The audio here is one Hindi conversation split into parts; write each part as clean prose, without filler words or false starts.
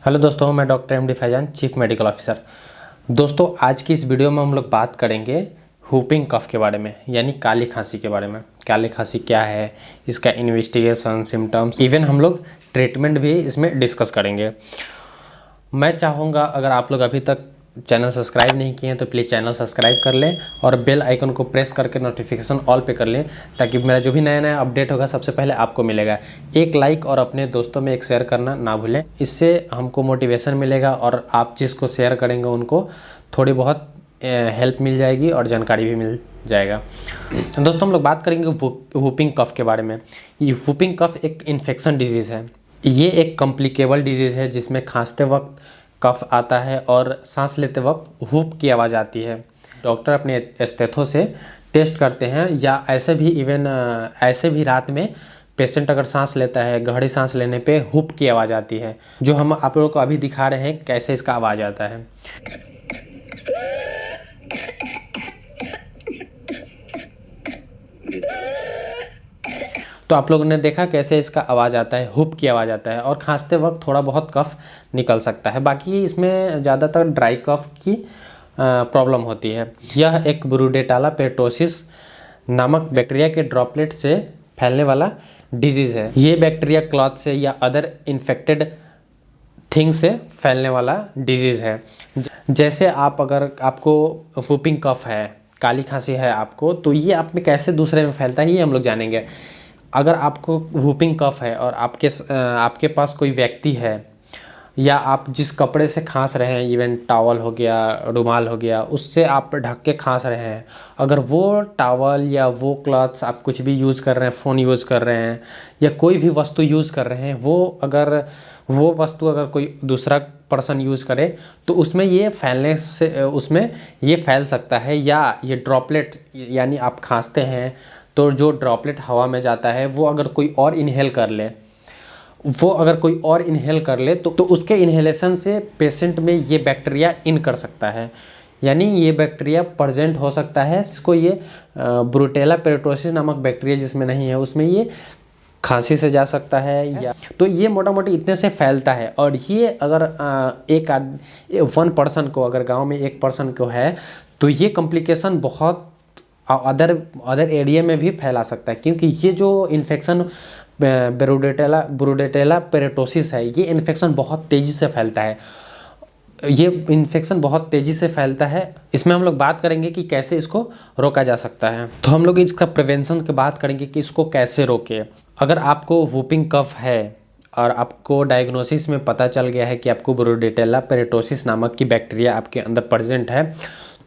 हेलो दोस्तों, मैं doctor M D Faizan, chief medical officer. दोस्तों, आज की इस वीडियो में हम लोग बात करेंगे हुपिंग कफ के बारे में, यानी काली खांसी के बारे में। काली खांसी क्या है, इसका इन्वेस्टिगेशन, सिम्टम्स, इवन हम लोग ट्रीटमेंट भी इसमें डिस्कस करेंगे। मैं चाहूँगा अगर आप लोग अभी तक चैनल सब्सक्राइब नहीं किए हैं तो प्लीज़ चैनल सब्सक्राइब कर लें और बेल आइकन को प्रेस करके नोटिफिकेशन ऑल पे कर लें, ताकि मेरा जो भी नया नया अपडेट होगा सबसे पहले आपको मिलेगा। एक लाइक और अपने दोस्तों में एक शेयर करना ना भूलें, इससे हमको मोटिवेशन मिलेगा और आप जिसको शेयर करेंगे उनको थोड़ी बहुत हेल्प मिल जाएगी और जानकारी भी मिल जाएगा। दोस्तों, हम लोग बात करेंगे वूपिंग कफ के बारे में। ये वूपिंग कफ एक इन्फेक्शन डिजीज़ है। ये एक कॉम्प्लिकेबल डिजीज़ है जिसमें खांसते वक्त कफ आता है और सांस लेते वक्त हुप की आवाज़ आती है। डॉक्टर अपने स्टेथो से टेस्ट करते हैं, या ऐसे भी इवन ऐसे भी रात में पेशेंट अगर सांस लेता है, गहरी सांस लेने पे हुप की आवाज़ आती है, जो हम आप लोगों को अभी दिखा रहे हैं कैसे इसका आवाज़ आता है। तो आप लोगों ने देखा कैसे इसका आवाज़ आता है, हुप की आवाज़ आता है, और खांसते वक्त थोड़ा बहुत कफ निकल सकता है। बाकी इसमें ज़्यादातर ड्राई कफ की प्रॉब्लम होती है। यह एक ब्रूडेटाला पेरिटोसिस नामक बैक्टीरिया के ड्रॉपलेट से फैलने वाला डिजीज़ है। ये बैक्टीरिया क्लॉथ से या अदर इन्फेक्टेड थिंग से फैलने वाला डिजीज़ है। जैसे अगर आपको वूपिंग कफ है, काली खांसी है आपको, तो ये आप में कैसे दूसरे में फैलता है ये हम लोग जानेंगे। अगर आपको वूपिंग कफ है और आपके पास कोई व्यक्ति है, या आप जिस कपड़े से खांस रहे हैं, इवन टॉवल हो गया, रुमाल हो गया, उससे आप ढक के खांस रहे हैं, अगर वो टॉवल या वो क्लॉथ्स आप कुछ भी यूज़ कर रहे हैं, फ़ोन यूज़ कर रहे हैं या कोई भी वस्तु यूज़ कर रहे हैं, वो वस्तु अगर कोई दूसरा पर्सन यूज़ करे तो उसमें ये फैल सकता है। या ये ड्रॉपलेट, यानी आप खांसते हैं तो जो ड्रॉपलेट हवा में जाता है वो अगर कोई और इनहेल कर ले तो उसके इन्हेलेशन से पेशेंट में ये बैक्टीरिया इन कर सकता है, यानी ये बैक्टीरिया प्रेजेंट हो सकता है। इसको ये ब्रूटेला पेरिटोसिस नामक बैक्टीरिया जिसमें नहीं है, उसमें ये खांसी से जा सकता है। या तो ये मोटा मोटी इतने से फैलता है। और ये अगर वन पर्सन को, अगर गांव में एक पर्सन को है, तो ये कॉम्प्लिकेशन बहुत अदर एरिया में भी फैला सकता है, क्योंकि ये जो इन्फेक्शन ब्रूडेटेला पेरिटोसिस है, ये इन्फेक्शन बहुत तेज़ी से फैलता है। इसमें हम लोग बात करेंगे कि कैसे इसको रोका जा सकता है। तो हम लोग इसका प्रिवेंशन की बात करेंगे कि इसको कैसे रोके। अगर आपको वूपिंग कफ है और आपको डायग्नोसिस में पता चल गया है कि आपको ब्रूडेटेला पेरिटोसिस नामक की बैक्टीरिया आपके अंदर प्रेजेंट है,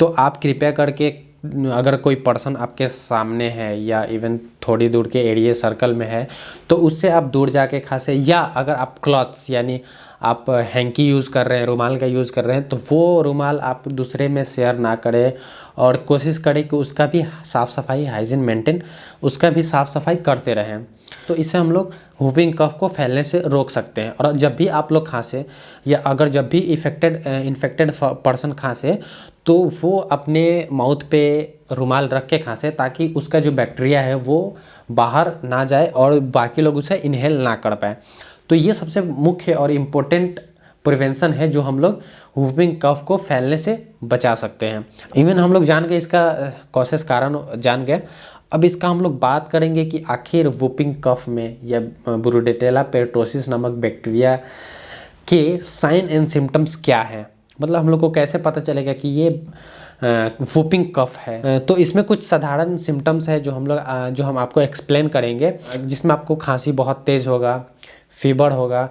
तो आप कृपया करके, अगर कोई पर्सन आपके सामने है या इवन थोड़ी दूर के एरिया सर्कल में है, तो उससे आप दूर जाके खांसे। या अगर आप क्लॉथ्स, यानी आप हैंकी यूज़ कर रहे हैं, रुमाल का यूज़ कर रहे हैं, तो वो रुमाल आप दूसरे में शेयर ना करें, और कोशिश करें कि उसका भी साफ़ सफाई, हाइजीन मेंटेन, उसका भी साफ़ सफाई करते रहें। तो इससे हम लोग वूपिंग कफ को फैलने से रोक सकते हैं। और जब भी आप लोग खांसे, या अगर जब भी इन्फेक्टेड पर्सन खांसे, तो वो अपने माउथ पे रुमाल रख के खांसे, ताकि उसका जो बैक्टीरिया है वो बाहर ना जाए और बाकी लोग उसे इनहेल ना कर पाए। तो ये सबसे मुख्य और इम्पोर्टेंट प्रिवेंशन है जो हम लोग वूपिंग कफ को फैलने से बचा सकते हैं। इवन हम लोग जान गए इसका कॉसेस, कारण जान गए। अब इसका हम लोग बात करेंगे कि आखिर वूपिंग कफ में या ब्रूडेटेला पेरिटोसिस नामक बैक्टीरिया के साइन एंड सिम्टम्स क्या है, मतलब हम लोग को कैसे पता चलेगा कि ये वूपिंग कफ है। तो इसमें कुछ साधारण सिम्टम्स है जो हम आपको एक्सप्लेन करेंगे, जिसमें आपको खांसी बहुत तेज़ होगा, फीवर होगा,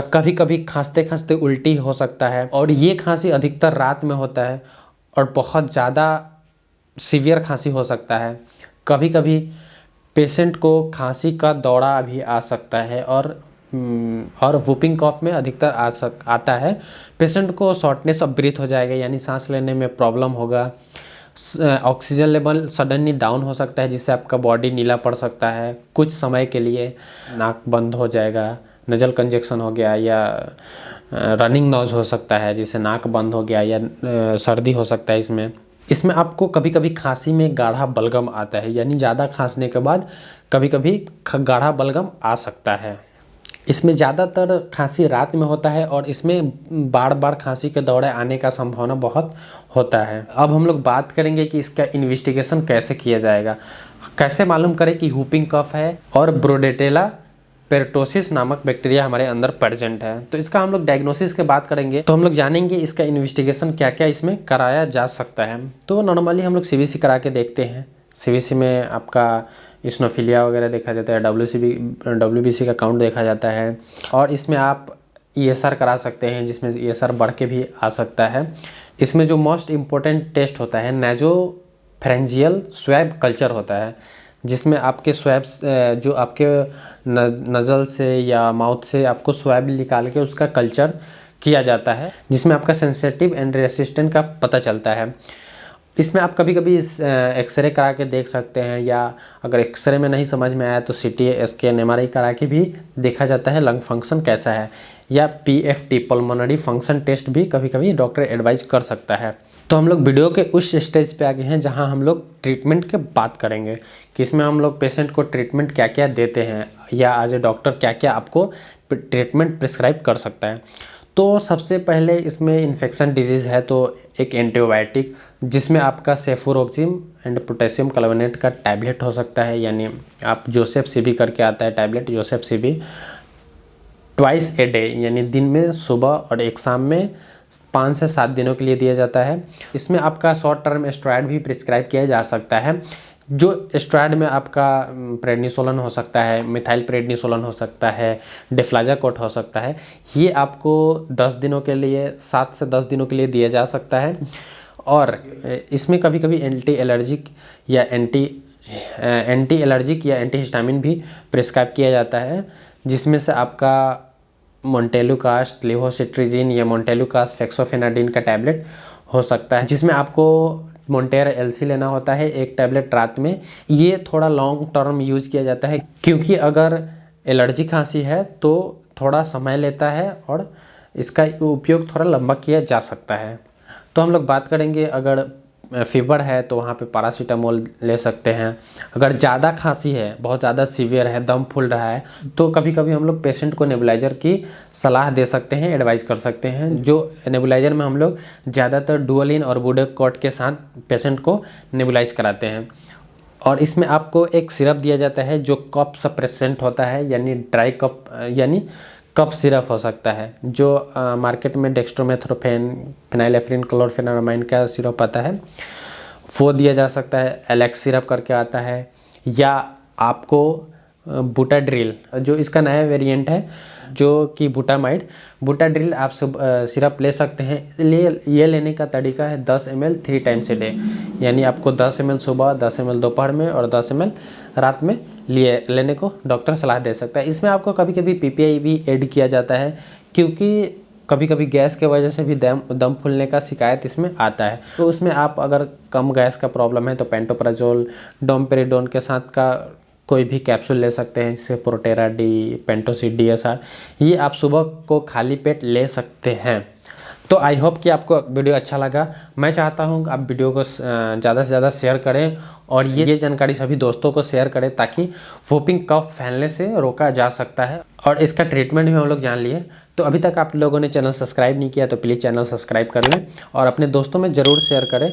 कभी कभी खांसते खांसते उल्टी हो सकता है, और ये खांसी अधिकतर रात में होता है, और बहुत ज़्यादा सीवियर खांसी हो सकता है। कभी कभी पेशेंट को खांसी का दौरा भी आ सकता है, और वूपिंग कफ में अधिकतर आता है। पेशेंट को शॉर्टनेस ऑफ ब्रीथ हो जाएगा, यानी सांस लेने में प्रॉब्लम होगा। ऑक्सीजन लेवल सडनली डाउन हो सकता है, जिससे आपका बॉडी नीला पड़ सकता है कुछ समय के लिए। नाक बंद हो जाएगा, नजल कंजेक्शन हो गया, या रनिंग नोज हो सकता है जिससे नाक बंद हो गया, या सर्दी हो सकता है। इसमें आपको कभी कभी खांसी में गाढ़ा बलगम आता है, यानी ज़्यादा खांसने के बाद कभी कभी गाढ़ा बलगम आ सकता है। इसमें ज़्यादातर खांसी रात में होता है और इसमें बार बार खांसी के दौरे आने का संभावना बहुत होता है। अब हम लोग बात करेंगे कि इसका इन्वेस्टिगेशन कैसे किया जाएगा, कैसे मालूम करें कि वूपिंग कफ है और ब्रोडेटेला पेरिटोसिस नामक बैक्टीरिया हमारे अंदर प्रेजेंट है। तो इसका हम लोग डायग्नोसिस के बात करेंगे तो हम लोग जानेंगे इसका इन्वेस्टिगेशन क्या क्या इसमें कराया जा सकता है। तो नॉर्मली हम लोग सीबीसी करा के देखते हैं। सीबीसी में आपका इस्नोफिलिया वगैरह देखा जाता है, डब्ल्यूबीसी का काउंट देखा जाता है और इसमें आप ईएसआर करा सकते हैं, जिसमें ईएसआर बढ़ के भी आ सकता है। इसमें जो मोस्ट इम्पोर्टेंट टेस्ट होता है नासोफैरिंजियल स्वैब कल्चर होता है, जिसमें आपके स्वैब्स जो आपके नज़ल से या माउथ से आपको स्वैब निकाल के उसका कल्चर किया जाता है, जिसमें आपका सेंसिटिव एंड रेसिस्टेंट का पता चलता है। इसमें आप कभी कभी एक्सरे करा के देख सकते हैं, या अगर एक्सरे में नहीं समझ में आया तो सीटी स्कैन एमआरआई करा के भी देखा जाता है लंग फंक्शन कैसा है, या पीएफटी पल्मोनरी फंक्शन टेस्ट भी कभी कभी डॉक्टर एडवाइज कर सकता है। तो हम लोग वीडियो के उस स्टेज पे आ गए हैं जहां हम लोग ट्रीटमेंट के बात करेंगे कि इसमें हम लोग पेशेंट को ट्रीटमेंट क्या क्या देते हैं, या एज ए डॉक्टर क्या क्या आपको ट्रीटमेंट प्रिस्क्राइब कर सकता है। तो सबसे पहले इसमें इन्फेक्शन डिजीज़ है तो एक एंटीबायोटिक, जिसमें आपका सेफुरोक्सिम एंड पोटेशियम क्लर्वेनेट का टैबलेट हो सकता है, यानी आप जोसेफ सीबी करके आता है tablet Joseph CB, twice a day यानी दिन में सुबह और एक शाम में 5 से 7 दिनों के लिए दिया जाता है। इसमें आपका शॉर्ट टर्म स्टेरॉयड भी प्रिस्क्राइब किया जा सकता है। जो स्टेरॉयड में आपका प्रेडनिसोलन हो सकता है, मिथाइल प्रेडनिसोलन हो सकता है, डिफ्लाजाकोट हो सकता है। ये आपको 10 दिनों के लिए 7 से 10 दिनों के लिए दिया जा सकता है। और इसमें कभी कभी एंटी एलर्जिक या एंटी हिस्टामिन भी प्रिस्क्राइब किया जाता है, जिसमें से आपका मोन्टेलुकास्ट, लेवोसिट्रिजिन या मोन्टेलुकास्ट फेक्सोफेनाडिन का टैबलेट हो सकता है, जिसमें आपको मोन्टेरा एलसी लेना होता है 1 टैबलेट रात में। ये थोड़ा लॉन्ग टर्म यूज किया जाता है, क्योंकि अगर एलर्जी खांसी है तो थोड़ा समय लेता है और इसका उपयोग थोड़ा लंबा किया जा सकता है। तो हम लोग बात करेंगे अगर फीवर है तो वहाँ पे पैरासीटामोल ले सकते हैं। अगर ज़्यादा खांसी है, बहुत ज़्यादा सीवियर है, दम फूल रहा है, तो कभी कभी हम लोग पेशेंट को नेबुलाइज़र की सलाह दे सकते हैं, एडवाइस कर सकते हैं। जो नेबुलाइज़र में हम लोग ज़्यादातर डुओलिन और बुडेकॉट के साथ पेशेंट को नेबुलाइज कराते हैं। और इसमें आपको एक सिरप दिया जाता है जो कफ सप्रेसेंट होता है, यानी ड्राई कफ यानी कफ सिरप हो सकता है, जो मार्केट में डेक्स्ट्रोमेथोर्फेन, फिनाइलेफ्रिन, क्लोरफेनामाइन का सिरप आता है, वो दिया जा सकता है। एलेक्स सिरप करके आता है, या आपको बुटाड्रिल, जो इसका नया वेरिएंट है जो कि बुटाड्रिल आप सब सिरप ले सकते हैं। ये लेने का तरीका है 10 ml 3 टाइम्स ए डे, यानी आपको 10 ml सुबह, 10 ml दोपहर में और 10 ml रात में लेने को डॉक्टर सलाह दे सकता है। इसमें आपको कभी कभी पीपीआई भी ऐड किया जाता है, क्योंकि कभी कभी गैस के वजह से भी दम फूलने का शिकायत इसमें आता है। तो उसमें आप अगर कम गैस का प्रॉब्लम है तो पेंटोप्राजोल, डोमपेरिडोन के साथ का कोई भी कैप्सूल ले सकते हैं, जैसे प्रोटेरा डी, पेंटोसिड DSR, ये आप सुबह को खाली पेट ले सकते हैं। तो आई होप कि आपको वीडियो अच्छा लगा। मैं चाहता हूँ आप वीडियो को ज़्यादा से ज़्यादा शेयर करें और ये जानकारी सभी दोस्तों को शेयर करें, ताकि वूपिंग कफ फैलने से रोका जा सकता है। और इसका ट्रीटमेंट भी हम लोग जान लिए। तो अभी तक आप लोगों ने चैनल सब्सक्राइब नहीं किया तो प्लीज़ चैनल सब्सक्राइब कर लें और अपने दोस्तों में ज़रूर शेयर करें।